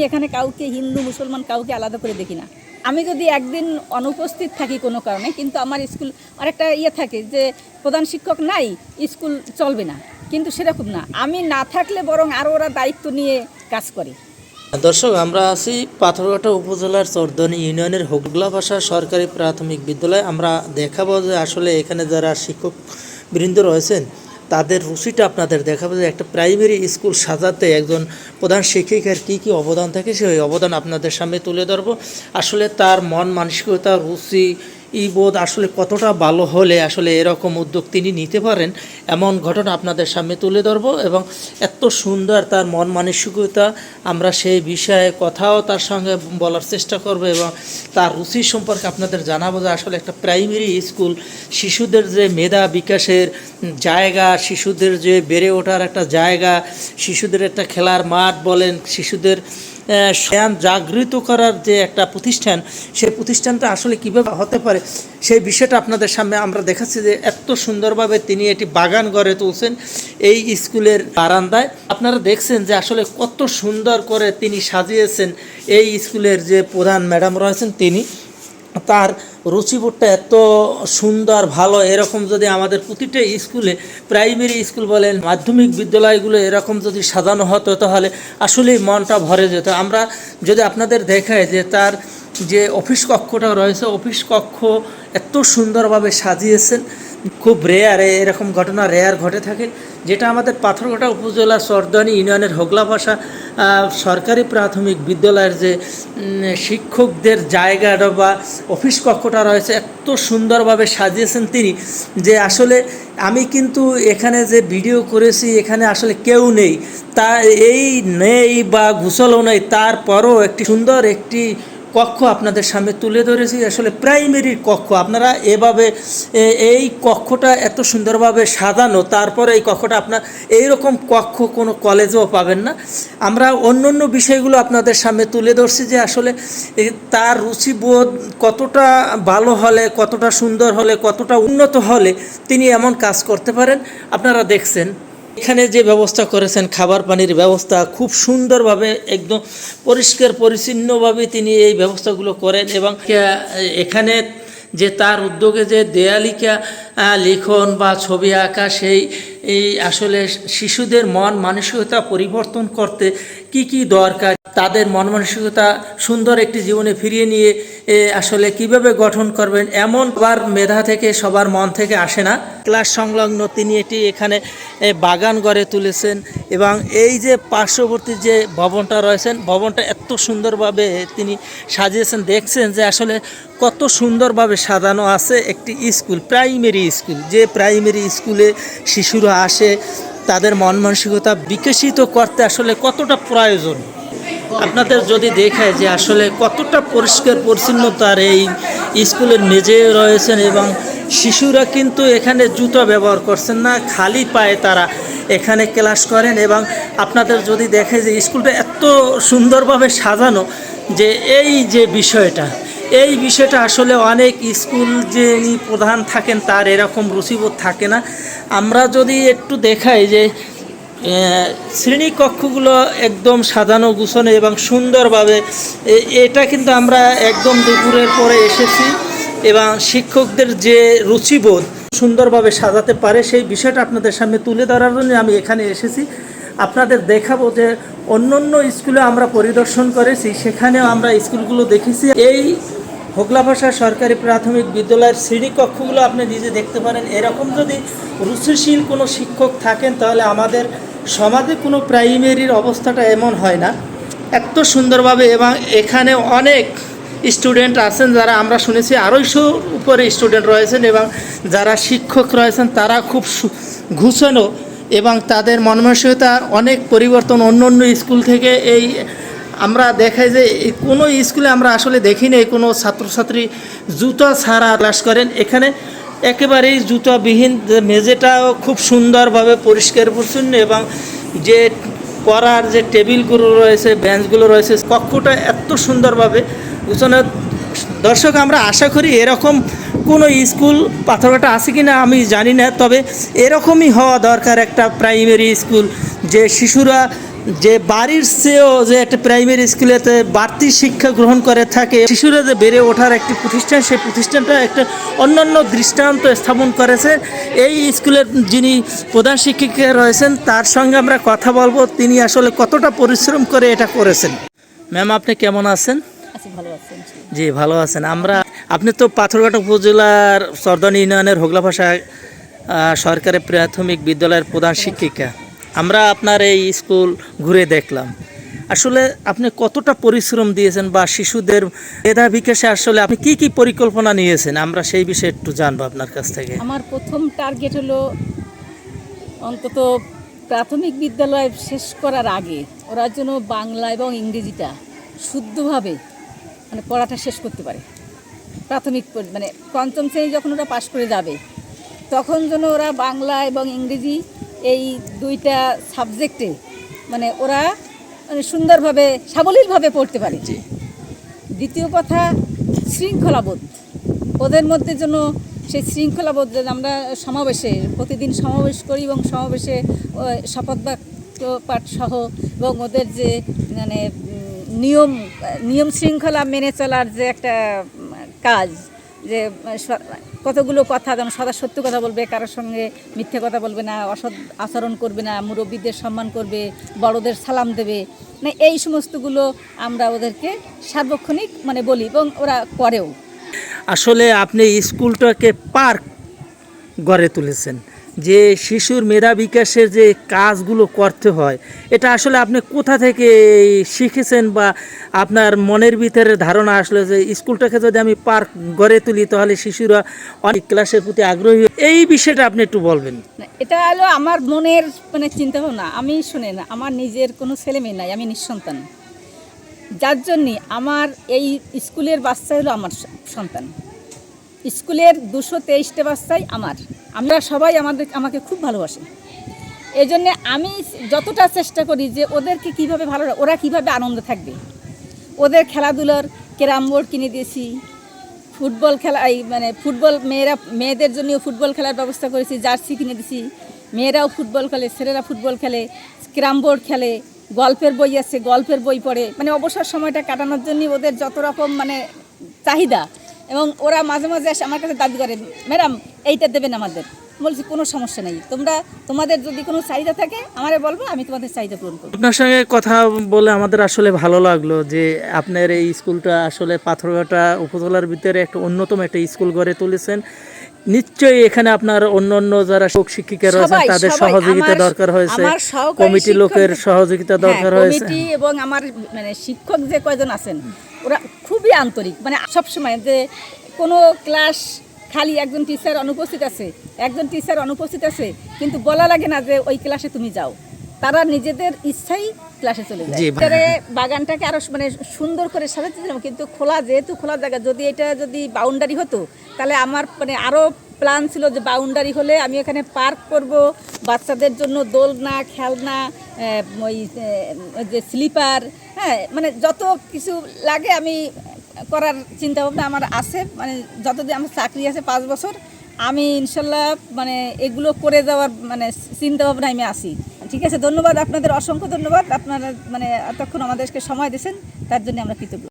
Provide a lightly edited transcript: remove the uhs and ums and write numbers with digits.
এখানে কাউকে হিন্দু মুসলমান কাউকে আলাদা করে দেখি না। আমি যদি একদিন অনুপস্থিত থাকি কোনো কারণে, কিন্তু আমার স্কুল আর একটা থাকে যে প্রধান শিক্ষক নাই, স্কুল চলবে না, কিন্তু সেরকম না। আমি না থাকলে বরং আরও ওরা দায়িত্ব নিয়ে কাজ করে। দর্শক, আমরা আছি পাথরঘাটা উপজেলার চরদনি ইউনিয়নের হোগলাভাষা সরকারি প্রাথমিক বিদ্যালয়। আমরা দেখাবো যে আসলে এখানে যারা শিক্ষক বৃন্দ রয়েছেন তাদের রুচিটা আপনাদের দেখাবো, যে একটা প্রাইমারি স্কুল সাজাতে একজন প্রধান শিক্ষিকার কী অবদান থাকে সেই অবদান আপনাদের সামনে তুলে ধরবো। আসলে তার মন মানসিকতা, রুচি, বোধ আসলে কতটা ভালো হলে আসলে এরকম উদ্যোগ তিনি নিতে পারেন, এমন ঘটনা আপনাদের সামনে তুলে ধরবো। এবং এত সুন্দর তার মন মানসিকতা, আমরা সেই বিষয়ে কথাও তার সঙ্গে বলার চেষ্টা করব এবং তার রুচি সম্পর্কে আপনাদের জানাবো যে আসলে একটা প্রাইমারি স্কুল শিশুদের যে মেধা বিকাশের জায়গা, শিশুদের যে বেড়ে ওঠার একটা জায়গা, শিশুদের একটা খেলার মাঠ বলেন, শিশুদের জ্ঞান জাগৃত করার যে একটা প্রতিষ্ঠান, সেই প্রতিষ্ঠানটা আসলে কীভাবে হতে পারে সেই বিষয়টা আপনাদের সামনে আমরা দেখাচ্ছি। যে এত সুন্দরভাবে তিনি এটি বাগান গড়ে তুলছেন এই স্কুলের বারান্দায়। আপনারা দেখছেন যে আসলে কত সুন্দর করে তিনি সাজিয়েছেন এই স্কুলের যে প্রধান ম্যাডাম রয়েছেন, তিনি তার রুচিবোধটা এত সুন্দর ভালো। এরকম যদি আমাদের প্রতিটা স্কুলে, প্রাইমারি স্কুল বলেন, মাধ্যমিক বিদ্যালয়গুলো এরকম যদি সাজানো হতো তাহলে আসলেই মনটা ভরে যেত। আমরা যদি আপনাদের দেখাই যে তার যে অফিস কক্ষটা রয়েছে, অফিস কক্ষ এত সুন্দরভাবে সাজিয়েছেন, খুব রেয়ার, এরকম ঘটনা রেয়ার ঘটে থাকে, যেটা আমাদের পাথরঘাটা উপজেলা চরদনি ইউনিয়নের হোগলাভাষা সরকারি প্রাথমিক বিদ্যালয়ের যে শিক্ষকদের জায়গাটা বা অফিস কক্ষটা রয়েছে এত সুন্দরভাবে সাজিয়েছেন তিনি, যে আসলে আমি কিন্তু এখানে যে ভিডিও করেছি এখানে আসলে কেউ নেই, তা এই নেই বা গুছলও নেই, তারপরও একটি সুন্দর একটি কক্ষ আপনাদের সামনে তুলে ধরেছি। আসলে প্রাইমারির কক্ষ, আপনারা এভাবে এই কক্ষটা এত সুন্দরভাবে সাজানো, তারপরে এই কক্ষটা আপনার এইরকম কক্ষ কোনো কলেজেও পাবেন না। আমরা অন্য অন্য বিষয়গুলো আপনাদের সামনে তুলে ধরছি যে আসলে তার রুচিবোধ কতটা ভালো হলে, কতটা সুন্দর হলে, কতটা উন্নত হলে তিনি এমন কাজ করতে পারেন। আপনারা দেখছেন এখানে যে ব্যবস্থা করেছেন, খাবার পানির ব্যবস্থা খুব সুন্দরভাবে, একদম পরিষ্কার পরিচ্ছন্নভাবে তিনি এই ব্যবস্থাগুলো করেন। এবং এখানে যে তার উদ্যোগে যে দেয়ালিকা লিখন বা ছবি আঁকা, সেই আসলে শিশুদের মন মানসিকতা পরিবর্তন করতে কি দরকার, তাদের মন মানসিকতা সুন্দর একটি জীবনে ফিরিয়ে নিয়ে আসলে কিভাবে গঠন করবেন, এমন সবার মেধা থেকে, সবার মন থেকে আসে না। ক্লাস সংলগ্ন তিনি এটি এখানে বাগান গড়ে তুলেছেন। এবং এই যে পার্শ্ববর্তী যে ভবনটা রয়েছেন, ভবনটা এত সুন্দরভাবে তিনি সাজিয়েছেন, দেখছেন যে আসলে কত সুন্দরভাবে সাজানো আছে একটি স্কুল, প্রাইমারি স্কুল। যে প্রাইমারি স্কুলে শিশুরা আসে, তাদের মন মানসিকতা বিকশিত করতে আসলে কতটা প্রয়োজন আপনাদের যদি দেখায় যে আসলে কতটা পরিষ্কার পরিচ্ছন্নতার এই স্কুলের মেঝে রয়েছেন। এবং শিশুরা কিন্তু এখানে জুতো ব্যবহার করছেন না, খালি পায়ে তারা এখানে ক্লাস করেন। এবং আপনাদের যদি দেখে যে স্কুলটা এত সুন্দরভাবে সাজানো, যে এই যে এই বিষয়টা আসলে অনেক স্কুল যে প্রধান থাকেন তার এরকম রুচিবোধ থাকে না। আমরা যদি একটু দেখাই যে শ্রেণীকক্ষগুলো একদম সাজানো গুছানো এবং সুন্দরভাবে, এটা কিন্তু আমরা একদম দুপুরের পরে এসেছি এবং শিক্ষকদের যে রুচিবোধ সুন্দরভাবে সাজাতে পারে সেই বিষয়টা আপনাদের সামনে তুলে ধরার জন্য আমি এখানে এসেছি। আপনাদের দেখাবো যে অন্য অন্য স্কুলে আমরা পরিদর্শন করেছি, সেখানেও আমরা স্কুলগুলো দেখেছি। এই হোগলাভাষা সরকারি প্রাথমিক বিদ্যালয়ের শ্রেণীকক্ষগুলো আপনি নিজে দেখতে পারেন। এরকম যদি রুচিশীল কোনো শিক্ষক থাকেন তাহলে আমাদের সমাজে কোনো প্রাইমারির অবস্থাটা এমন হয় না, এত সুন্দরভাবে। এবং এখানে অনেক স্টুডেন্ট আছেন, যারা আমরা শুনেছি 250 উপরে স্টুডেন্ট রয়েছেন। এবং যারা শিক্ষক রয়েছেন তারা খুব ঘুষানো এবং তাদের মন মানসিকতা অনেক পরিবর্তন অন্য অন্য স্কুল থেকে। এই আমরা দেখাই যে কোনো স্কুলে আমরা আসলে দেখি না কোনো ছাত্রছাত্রী জুতা ছাড়া ক্লাস করেন। এখানে একেবারেই জুতাবিহীন, মেঝেটাও খুব সুন্দরভাবে পরিষ্কার পরিচ্ছন্ন এবং যে পড়ার যে টেবিলগুলো রয়েছে, বেঞ্চগুলো রয়েছে, কক্ষটা এত সুন্দরভাবে গুছানো। দর্শক, আমরা আশা করি এরকম কোনো স্কুল পাথরঘাটা আছে কি না আমি জানি না, তবে এরকমই হওয়া দরকার একটা প্রাইমারি স্কুল, যে শিশুরা যে বাড়ির চেয়েও যে একটা প্রাইমারি স্কুলেতে বাড়তি শিক্ষা গ্রহণ করে থাকে, শিশুরা যে বেড়ে ওঠার একটি প্রতিষ্ঠান, সেই প্রতিষ্ঠানটা একটা অন্যান্য দৃষ্টান্ত স্থাপন করেছে। এই স্কুলের যিনি প্রধান শিক্ষিকা রয়েছেন তার সঙ্গে আমরা কথা বলবো, তিনি আসলে কতটা পরিশ্রম করে এটা করেছেন। ম্যাম, আপনি কেমন আছেন? আচ্ছা, ভালো আছেন? জি, ভালো আছেন। আপনি তো পাথরঘাটা উপজেলার চরদনি ইউনিয়নের হোগলাভাষা সরকারি প্রাথমিক বিদ্যালয়ের প্রধান শিক্ষিকা। আমরা আপনার এই স্কুল ঘুরে দেখলাম, আসলে আপনি কতটা পরিশ্রম দিয়েছেন বা শিশুদের মেধা বিকাশে আসলে আপনি কি কি পরিকল্পনা নিয়েছেন, আমরা সেই বিষয়ে একটু জানবো আপনার কাছ থেকে। আমার প্রথম টার্গেট হলো অন্তত প্রাথমিক বিদ্যালয় শেষ করার আগে ওরা যেন বাংলা এবং ইংরেজিটা শুদ্ধভাবে মানে পড়াটা শেষ করতে পারে। প্রাথমিক মানে পঞ্চম শ্রেণী যখন ওরা পাশ করে যাবে তখন যেন ওরা বাংলা এবং ইংরেজি এই দুইটা সাবজেক্টে মানে ওরা মানে সুন্দরভাবে সাবলীলভাবে পড়তে পারে। দ্বিতীয় কথা, শৃঙ্খলাবোধ ওদের মধ্যে যেন সেই শৃঙ্খলাবোধ, আমরা সমাবেশে প্রতিদিন সমাবেশ করি এবং সমাবেশে শপথ বাক্য পাঠ সহ এবং ওদের যে মানে নিয়ম শৃঙ্খলা মেনে চলার যে একটা কাজ, যে কতগুলো কথা যেমন সদা সত্য কথা বলবে, কারোর সঙ্গে মিথ্যে কথা বলবে না, অসৎ আচরণ করবে না, মুরব্বীদের সম্মান করবে, বড়দের সালাম দেবে, মানে এই সমস্তগুলো আমরা ওদেরকে সার্বক্ষণিক মানে বলি এবং ওরা করেও। আসলে আপনি স্কুলটাকে পার্ক গড়ে তুলেছেন, যে শিশুর মেধা বিকাশের যে কাজগুলো করতে হয়, এটা আসলে আপনি কোথা থেকে শিখেছেন বা আপনার মনের ভিতরে ধারণা আসলে যে স্কুলটাকে যদি আমি পার্ক গড়ে তুলি তাহলে শিশুরা অনেক ক্লাসের প্রতি আগ্রহী, এই বিষয়টা আপনি একটু বলবেন। এটা হলো আমার মনের মানে চিন্তা ভাবনা। আমি শুনে না, আমার নিজের কোনো ছেলে মেয়ে নাই, আমি নিঃসন্তান, যার জন্যে আমার এই স্কুলের বাচ্চা হলো আমার সন্তান। স্কুলের 223টা বাচ্চাই আমরা সবাই আমাকে খুব ভালোবাসে। এই জন্যে আমি যতটা চেষ্টা করি যে ওদেরকে কীভাবে ভালো, ওরা কীভাবে আনন্দ থাকবে, ওদের খেলাধুলার ক্যারাম বোর্ড কিনে দিয়েছি, ফুটবল খেলা মানে মেয়েদের জন্য ফুটবল খেলার ব্যবস্থা করেছি, জার্সি কিনে দিয়েছি, মেয়েরাও ফুটবল খেলে, ছেলেরা ফুটবল খেলে, ক্যারাম বোর্ড খেলে, গল্পের বই আছে, গল্পের বই পড়ে, মানে অবসর সময়টা কাটানোর জন্য ওদের যত রকম মানে চাহিদা। এবং ওরা মাঝে মাঝে এসে আমার কাছে দাবি করে, ম্যাডাম এইটা দেবেন আমাদের। বলছি কোনো সমস্যা নেই, তোমাদের যদি কোনো চাহিদা থাকে আমারে বলবো, আমি তোমাদের চাহিদা পূরণ করবো। আপনার সঙ্গে কথা বলে আমাদের আসলে ভালো লাগলো যে আপনার এই স্কুলটা আসলে পাথরঘাটা উপজেলার ভিতরে একটা অন্যতম একটা স্কুল গড়ে তুলেছেন। নিশ্চয়ই এখানে আপনার অন্য যারা শিক্ষিকা রয়েছেন তাদের সহযোগিতা দরকার হয়েছে, কমিটি লোকের সহযোগিতা দরকার হয়েছে, কমিটি এবং আমার মানে শিক্ষক যে কয়জন আছেন ওরা খুবই আন্তরিক। মানে সবসময় যে কোনো ক্লাস খালি একজন টিচার অনুপস্থিত আছে কিন্তু বলা লাগে না যে ওই ক্লাসে তুমি যাও, তারা নিজেদের ইচ্ছাই ক্লাসে চলে যায়। বাগানটাকে আরো মানে সুন্দর করে সাজাচ্ছিলাম, কিন্তু যেহেতু খোলা জায়গা, যদি বাউন্ডারি হতো তাহলে আমার মানে আরো প্ল্যান ছিল যে বাউন্ডারি হলে আমি এখানে পার্ক করব, বাচ্চাদের জন্য দোলনা, খেলনা, ওই যে স্লিপার, হ্যাঁ মানে যত কিছু লাগে আমি করার চিন্তা ভাবনা আমার আছে। মানে যতদিন আমার চাকরি আছে 5 বছর, আমি ইনশাল্লাহ মানে এগুলো করে যাওয়ার মানে চিন্তা ভাবনা আমি আছি। ঠিক আছে, ধন্যবাদ আপনাদের, অসংখ্য ধন্যবাদ। আপনারা মানে এতক্ষণ আমাদেরকে সময় দিয়েছেন, তার জন্য আমরা কৃতজ্ঞ।